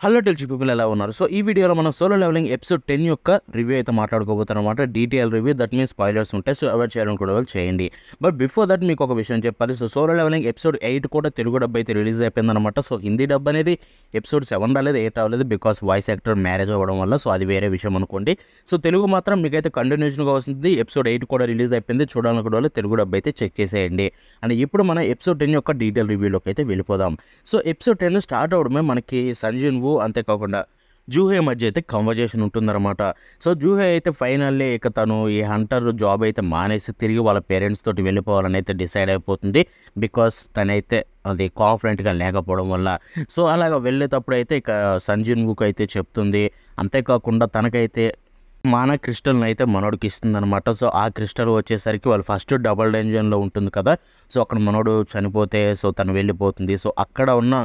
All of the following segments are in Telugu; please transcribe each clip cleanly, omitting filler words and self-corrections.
హలో టెల్చి పీపుల్ ఎలా ఉన్నారు? సో, ఈ వీడియోలో మనం సోలో లెవెలింగ్ ఎపిసోడ్ 10 యొక్క రివ్యూ అయితే మాట్లాడుకోబోతున్నామన్నమాట. Detail review that means spoilers ఉంటాయి. సో, అవాయిడ్ చేయాలనుకునే వాళ్ళు చేయండి. బట్ బిఫోర్ దట్ మీకు ఒక విషయం చెప్పాలి. సో, సోలో లెవెలింగ్ ఎపిసోడ్ 8 కూడా తెలుగు డబ్ అయితే రిలీజ్ అయిపోయిందనమాట. సో, హిందీ డబ్ అనేది ఎపిసోడ్ 7 రాలేదు, 8 రాలేదు బికాస్ వాయిస్ యాక్టర్ మ్యారేజ్ అవ్వడం వల్ల. సో, అది వేరే విషయం అనుకోండి. సో, తెలుగు మాత్రం మీకైతే కంటిన్యూషన్‌గా వస్తుంది. ఎపిసోడ్ 8 కూడా రిలీజ్ అయిపోయింది. చూడాలనుకునే వాళ్ళు తెలుగు డబ్ అయితే చెక్ చేసేయండి. అండ్ ఇప్పుడు మనం ఎపిసోడ్ 10 యొక్క డీటెయిల్ రివ్యూలోకి అయితే వెళ్ళిపోదాం. సో, ఎపిసోడ్ 10 స్టార్ట్ అవ్వడమే మనకి సంజీన్ వూ అంతేకాకుండా జూహే మధ్య అయితే కన్వర్జేషన్ ఉంటుందన్నమాట. సో, జూహే అయితే ఫైనల్లీ ఇక తను ఈ హంటర్ జాబ్ అయితే మానేసి తిరిగి వాళ్ళ పేరెంట్స్ తోటి వెళ్ళిపోవాలని అయితే డిసైడ్ అయిపోతుంది. బికాస్ తనైతే అది కాన్ఫిడెంట్‌గా లేకపోవడం వల్ల. సో, అలాగా వెళ్ళేటప్పుడైతే ఇక సంజీన్ వూకి అయితే చెప్తుంది. అంతేకాకుండా తనకైతే మానా క్రిస్టల్‌నయితే మనోడికి ఇస్తుందనమాట. సో, ఆ క్రిస్టల్ వచ్చేసరికి వాళ్ళు ఫస్ట్ డబుల్ డంజన్‌లో ఉంటుంది కదా! సో, అక్కడ మనోడు చనిపోతే సో, తను వెళ్ళిపోతుంది. సో, అక్కడ ఉన్న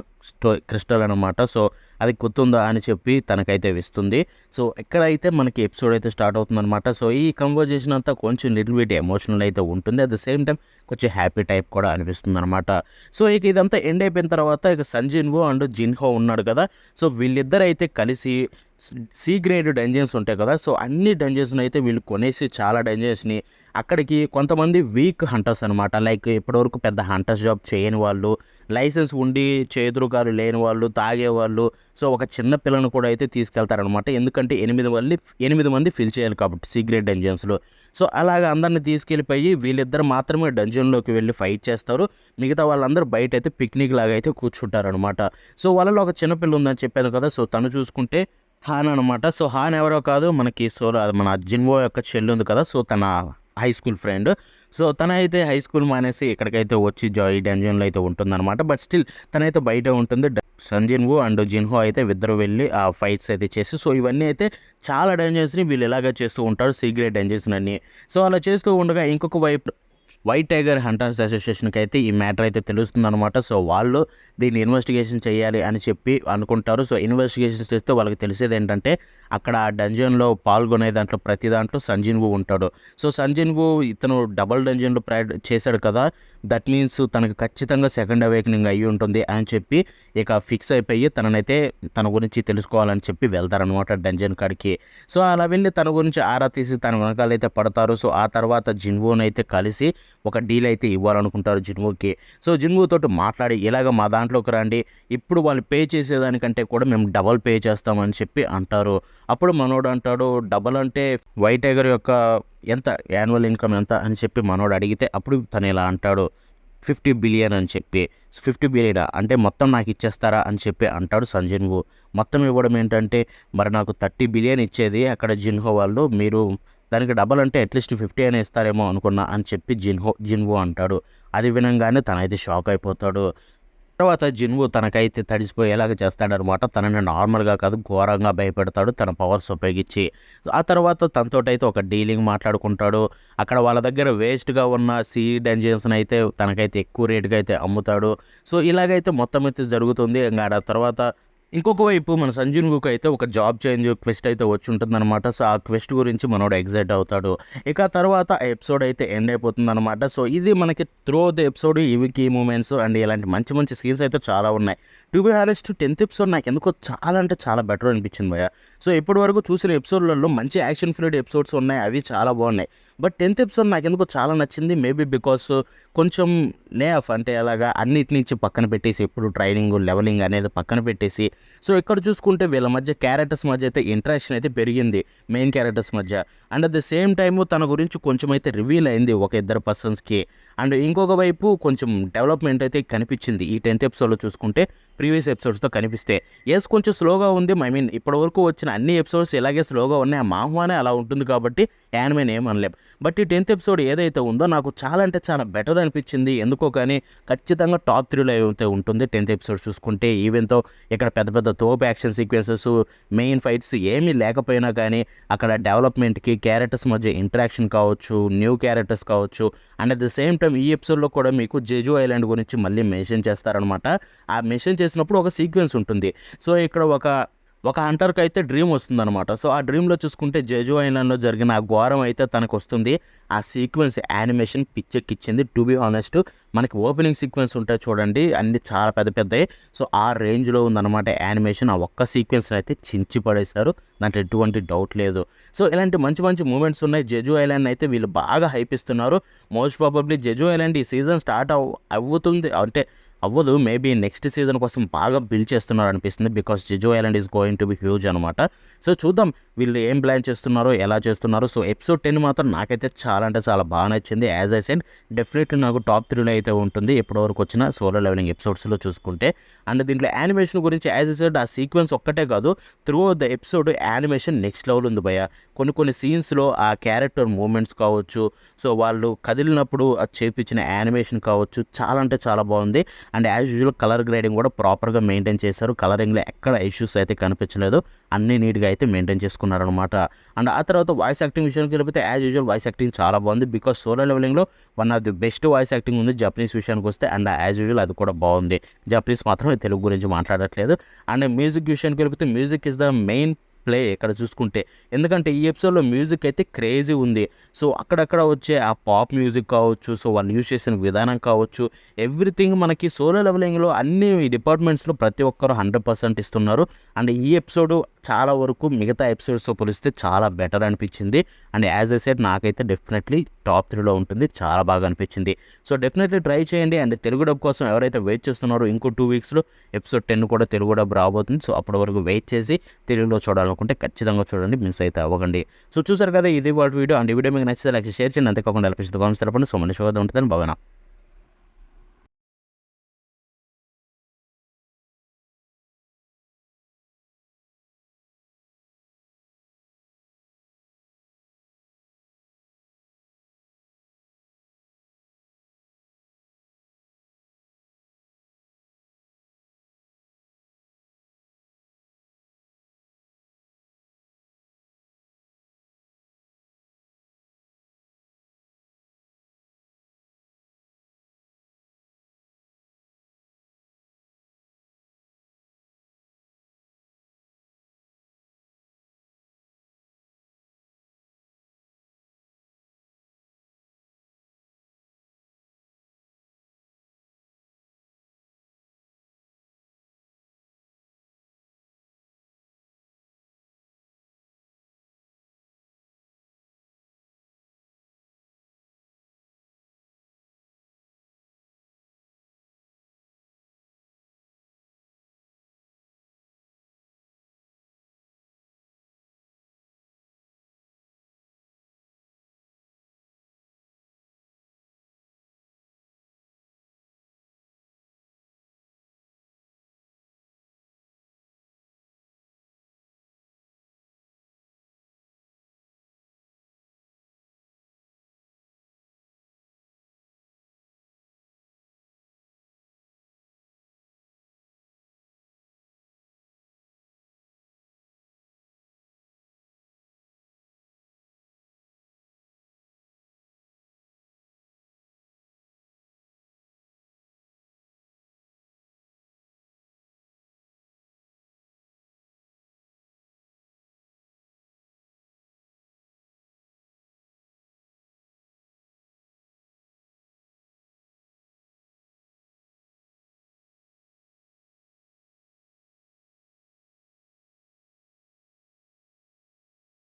క్రిస్టల్ అనమాట. సో, అది గుర్తుందా అని చెప్పి తనకైతే ఇస్తుంది. సో, ఇక్కడైతే మనకి ఎపిసోడ్ అయితే స్టార్ట్ అవుతుందనమాట. సో, ఈ కన్వర్జేషన్ అంతా కొంచెం లిటిల్ బిట్ ఎమోషనల్ అయితే ఉంటుంది. అట్ ద సేమ్ టైమ్ కొంచెం హ్యాపీ టైప్ కూడా అనిపిస్తుందనమాట. సో, ఇక ఇదంతా ఎండ్ అయిపోయిన తర్వాత ఇక సంజిన్ వో అండ్ జిన్‌హో ఉన్నాడు కదా! సో, వీళ్ళిద్దరైతే కలిసి స్ సి గ్రేడ్ డంజన్స్ ఉంటాయి కదా! సో, అన్ని డంజన్స్‌నైతే వీళ్ళు కొనేసి చాలా డంజన్స్‌ని అక్కడికి కొంతమంది వీక్ హంటర్స్ అనమాట. లైక్ ఇప్పటివరకు పెద్ద హంటర్స్ జాబ్ చేయని వాళ్ళు, లైసెన్స్ ఉండి చేదురుగాలు లేని వాళ్ళు, తాగేవాళ్ళు. సో, ఒక చిన్న పిల్లను కూడా అయితే తీసుకెళ్తారనమాట. ఎందుకంటే 8 మంది ఫిల్ చేయాలి కాబట్టి సీక్రెట్ డంజన్స్‌లో. సో, అలాగా అందరిని తీసుకెళ్ళిపోయి వీళ్ళిద్దరు మాత్రమే డంజన్‌లోకి వెళ్లి ఫైట్ చేస్తారు. మిగతా వాళ్ళందరూ బయటైతే పిక్నిక్ లాగా అయితే కూర్చుంటారనమాట. సో, వాళ్ళలో ఒక చిన్న పిల్ల ఉందని చెప్పాను కదా! సో, తను చూసుకుంటే హాన్ అనమాట. సో, హాన్ ఎవరో కాదు మనకి మన జిన్‌వో యొక్క చెల్లుంది కదా! సో, తన హై స్కూల్ ఫ్రెండ్. సో, తనైతే హై స్కూల్ మానేసి ఇక్కడికైతే వచ్చి ఈ డంజన్‌లో అయితే ఉంటుందనమాట. బట్ స్టిల్ తనైతే బయటే ఉంటుంది. సంజిన్ వూ అండ్ జిన్‌హో అయితే ఇద్దరు వెళ్లి ఆ ఫైట్స్ అయితే చేసి సో, ఇవన్నీ అయితే చాలా డంజన్స్‌ని వీళ్ళు ఇలాగే చేస్తూ ఉంటారు. సీక్రెట్ డంజన్స్‌నన్నీ. సో, అలా చేస్తూ ఉండగా ఇంకొక వైపు వైట్ టైగర్ హంటర్స్ అసోసియేషన్‌కి అయితే ఈ మ్యాటర్ అయితే తెలుస్తుందనమాట. సో, వాళ్ళు దీన్ని ఇన్వెస్టిగేషన్ చేయాలి అని చెప్పి అనుకుంటారు. సో, ఇన్వెస్టిగేషన్ చేస్తే వాళ్ళకి తెలిసేదేంటంటే అక్కడ ఆ డంజన్‌లో పాల్గొనే దాంట్లో ప్రతి దాంట్లో సంజిన్ వూ ఉంటాడు. సో, సంజిన్ వూ ఇతను డబుల్ డంజన్‌లో చేశాడు కదా! దట్ మీన్స్ తనకు ఖచ్చితంగా సెకండ్ అవేకెనింగ్ అయ్యి ఉంటుంది అని చెప్పి ఇక ఫిక్స్ అయిపోయి తననైతే తన గురించి తెలుసుకోవాలని చెప్పి వెళ్తారనమాట డంజన్ కాడికి. సో, అలా వెళ్లి తన గురించి ఆరా తీసి తన వెనకాలైతే పడతారు. సో, ఆ తర్వాత జిన్‌వూనైతే కలిసి ఒక డీల్ అయితే ఇవ్వాలనుకుంటారు జిన్‌వూకి. సో, జిన్‌వూ తోటి మాట్లాడి ఇలాగ మా దాంట్లోకి రండి. ఇప్పుడు వాళ్ళు పే చేసేదానికంటే కూడా మేము డబల్ పే చేస్తామని చెప్పి అంటారు. అప్పుడు మనోడు అంటాడు డబల్ అంటే వైట్ టైగర్ యొక్క ఎంత యాన్యువల్ ఇన్‌కమ్ ఎంత అని చెప్పి మనోడు అడిగితే అప్పుడు తను ఇలా అంటాడు 50 బిలియన్ అని చెప్పి. 50 బిలియనా అంటే మొత్తం నాకిచ్చేస్తారా అని చెప్పి అంటాడు సంజిన్ వూ. మొత్తం ఇవ్వడం ఏంటంటే మరి నాకు 30 బిలియన్ ఇచ్చేది అక్కడ జిన్‌హో వాళ్ళు. మీరు దానికి డబల్ అంటే అట్‌లీస్ట్ 50 అయినా ఇస్తారేమో అనుకున్నా అని చెప్పి జిన్‌వూ అంటాడు. అది వినంగానే తనైతే షాక్ అయిపోతాడు. తర్వాత జిన్‌వూ తనకైతే తడిసిపోయేలాగా చేస్తాడనమాట. తనని నార్మల్‌గా కాదు ఘోరంగా భయపెడతాడు తన పవర్స్ ఉపయోగించి. ఆ తర్వాత తనతోటైతే ఒక డీలింగ్ మాట్లాడుకుంటాడు. అక్కడ వాళ్ళ దగ్గర వేస్ట్‌గా ఉన్న సీ డంజన్స్‌నైతే తనకైతే ఎక్కువ రేట్‌గా అయితే అమ్ముతాడు. సో, ఇలాగైతే మొత్తం అయితే జరుగుతుంది. ఇంగ ఆడ తర్వాత ఇంకొక వైపు మన సంజీవ్ వూకి అయితే ఒక జాబ్ చేంజ్ క్వెస్ట్ అయితే వచ్చుంటుందనమాట. సో, ఆ క్వెస్ట్ గురించి మనోడు ఎక్సైట్ అవుతాడు. ఇక తర్వాత ఆ ఎపిసోడ్ అయితే ఎండ్ అయిపోతుందనమాట. సో, ఇది మనకి త్రూ ది ఎపిసోడ్ ఇవి కీ మూమెంట్స్ అండ్ ఇలాంటి మంచి మంచి సీన్స్ అయితే చాలా ఉన్నాయి. టు బీ హానెస్ట్ 10థ్ ఎపిసోడ్ నాకెందుకో చాలా అంటే చాలా బెటర్ అనిపించింది భయ్యా. సో, ఇప్పటివరకు చూసిన ఎపిసోడ్‌లలో మంచి యాక్షన్ ఫిల్డ్ ఎపిసోడ్స్ ఉన్నాయి. అవి చాలా బాగున్నాయి. బట్ 10థ్ ఎపిసోడ్ నాకెందుకో చాలా నచ్చింది. మేబీ బికాస్ కొంచెం అంటే అలాగా అన్నిటి నుంచి పక్కన పెట్టేసి ఎప్పుడు ట్రైనింగ్, లెవెలింగ్ అనేది పక్కన పెట్టేసి సో, ఇక్కడ చూసుకుంటే వీళ్ళ మధ్య క్యారెక్టర్స్ మధ్య అయితే ఇంటరాక్షన్ అయితే పెరిగింది. మెయిన్ క్యారెక్టర్స్ మధ్య. And at the same time తన గురించి కొంచెం అయితే రివీల్ అయింది ఒక ఇద్దరు పర్సన్స్‌కి. అండ్ ఇంకొక వైపు కొంచెం డెవలప్‌మెంట్ అయితే కనిపించింది. ఈ 10థ్ ఎపిసోడ్‌లో చూసుకుంటే ప్రీవియస్ ఎపిసోడ్స్‌తో కనిపిస్తే. యెస్ కొంచెం స్లోగా ఉంది. ఐ మీన్ ఇప్పటివరకు వచ్చిన అన్ని ఎపిసోడ్స్ ఇలాగే స్లోగా ఉన్నాయి. ఆ మాహ్వానే అలా ఉంటుంది కాబట్టి యానిమేని ఏమి అనలేం. బట్ ఈ 10థ్ ఎపిసోడ్ ఏదైతే ఉందో నాకు చాలా అంటే చాలా బెటర్ అనిపించింది. ఎందుకో కానీ ఖచ్చితంగా టాప్ 3లో అయితే ఉంటుంది 10థ్ ఎపిసోడ్ చూసుకుంటే. ఈవెన్ దో ఇక్కడ పెద్ద పెద్ద తోపు యాక్షన్ సీక్వెన్సెస్, మెయిన్ ఫైట్స్ ఏమీ లేకపోయినా కానీ అక్కడ డెవలప్‌మెంట్‌కి, క్యారెక్టర్స్ మధ్య ఇంటరాక్షన్ కావచ్చు, న్యూ క్యారెక్టర్స్ కావచ్చు and at the same time ఈ ఎపిసోడ్‌లో కూడా మీకు జెజు ఐలాండ్ గురించి మళ్ళీ మెన్షన్ చేస్తారనమాట. ఆ మెన్షన్ చేసినప్పుడు ఒక సీక్వెన్స్ ఉంటుంది. సో, ఇక్కడ ఒక ఒక హంటర్‌కైతే డ్రీమ్ వస్తుందనమాట. సో, ఆ డ్రీమ్‌లో చూసుకుంటే జెజు ఐలాండ్‌లో జరిగిన ఆ ఘోరం అయితే తనకొస్తుంది. ఆ సీక్వెన్స్ యానిమేషన్ పిచ్చెక్కిచ్చింది. టు బీ హానెస్ట్ మనకి ఓపెనింగ్ సీక్వెన్స్ ఉంటాయి చూడండి. అన్నీ చాలా పెద్ద పెద్దయి. సో, ఆ రేంజ్‌లో ఉందనమాట యానిమేషన్. ఆ ఒక్క సీక్వెన్స్‌నైతే చించి పడేశారు. దాంట్లో ఎటువంటి డౌట్ లేదు. సో, ఇలాంటి మంచి మంచి మూమెంట్స్ ఉన్నాయి. జెజు ఐలాండ్‌నైతే వీళ్ళు బాగా హైప్ ఇస్తున్నారు. మోస్ట్ ప్రాబబ్లీ జెజు ఐలాండ్ ఈ సీజన్ స్టార్ట్ అవ్వుతుంది. అంటే అవ్వదు. మేబీ నెక్స్ట్ సీజన్ కోసం బాగా బిల్డ్ చేస్తున్నారనిపిస్తుంది. Because 'Jeju island' is going to be huge అనమాట. సో, చూద్దాం వీళ్ళు ఏం ప్లాన్ చేస్తున్నారో, ఎలా చేస్తున్నారో. సో, ఎపిసోడ్ 10 మాత్రం నాకైతే చాలా అంటే చాలా బాగా నచ్చింది. యాజ్ ఐ సెడ్ డెఫినెట్‌లీ నాకు టాప్ 3లో అయితే ఉంటుంది. ఇప్పటివరకు వచ్చిన సోలో లెవెలింగ్ ఎపిసోడ్స్‌లో చూసుకుంటే. అండ్ దీంట్లో యానిమేషన్ గురించి యాజ్ ఐ సెడ్ ఆ సీక్వెన్స్ ఒక్కటే కాదు. Through out the episode animation next level ఉంది భయ్యా. కొన్ని కొన్ని సీన్స్‌లో ఆ క్యారెక్టర్ మూవ్‌మెంట్స్ కావచ్చు, సో, వాళ్ళు కదిలినప్పుడు అది చేపించిన యానిమేషన్ కావచ్చు, చాలా అంటే చాలా బాగుంది. And as usual colour grading కూడా ప్రాపర్‌గా మెయింటైన్ చేశారు. కలరింగ్‌లో ఎక్కడ ఇష్యూస్ అయితే కనిపించలేదు. అన్నీ నీట్‌గా అయితే మెయింటైన్ చేసుకున్నారనమాట. అండ్ ఆ తర్వాత వాయిస్ యాక్టింగ్ విషయానికి వెళ్ళిపోతే యాజ్ యూజువల్ వాయిస్ యాక్టింగ్ చాలా బాగుంది. బికాస్ సోలో లెవెలింగ్‌లో one of the best voice acting ఉంది జపనీస్ విషయానికొస్తే. అండ్ యాజ్ యూజువల్ అది కూడా బాగుంది. జపనీస్ మాత్రమే తెలుగు గురించి మాట్లాడట్లేదు. అండ్ మ్యూజిక్ విషయానికి వెళ్ళిపోతే music is the main play ఇక్కడ చూసుకుంటే. ఎందుకంటే ఈ ఎపిసోడ్‌లో మ్యూజిక్ అయితే క్రేజీ ఉంది. సో, అక్కడక్కడ వచ్చే ఆ పాప్ మ్యూజిక్ కావచ్చు, సో, వాళ్ళు యూజ్ చేసిన విధానం కావచ్చు, ఎవ్రీథింగ్ మనకి సోలో లెవెలింగ్‌లో అన్ని డిపార్ట్మెంట్స్‌లో ప్రతి ఒక్కరు 100% ఇస్తున్నారు. అండ్ ఈ ఎపిసోడ్ చాలా వరకు మిగతా ఎపిసోడ్స్‌తో పోలిస్తే చాలా బెటర్ అనిపించింది. అండ్ యాజ్ ఐ సెడ్ నాకైతే డెఫినెట్‌లీ టాప్ 3లో ఉంటుంది. చాలా బాగా అనిపించింది. సో, డెఫినెట్‌లీ ట్రై చేయండి. అండ్ తెలుగు డబ్ కోసం ఎవరైతే వెయిట్ చేస్తున్నారో ఇంకో 2 వీక్స్‌లో ఎపిసోడ్ 10 కూడా తెలుగు డబ్ రాబోతుంది. సో, అప్పటి వరకు వెయిట్ చేసి తెలుగులో చూడాలనుకుంటే ఖచ్చితంగా చూడండి. మిస్ అయితే అవ్వకండి. సో, చూసారు కదా ఇది ఇవాల్టి వీడియో. అండ్ ఈ వీడియో మీకు నచ్చితే లైక్ షేర్ చేయండి. అంతేకాకుండా ఎలా కామెంట్స్ తెలపండి. సో, మళ్ళీ షో ఉంటుందని భావన.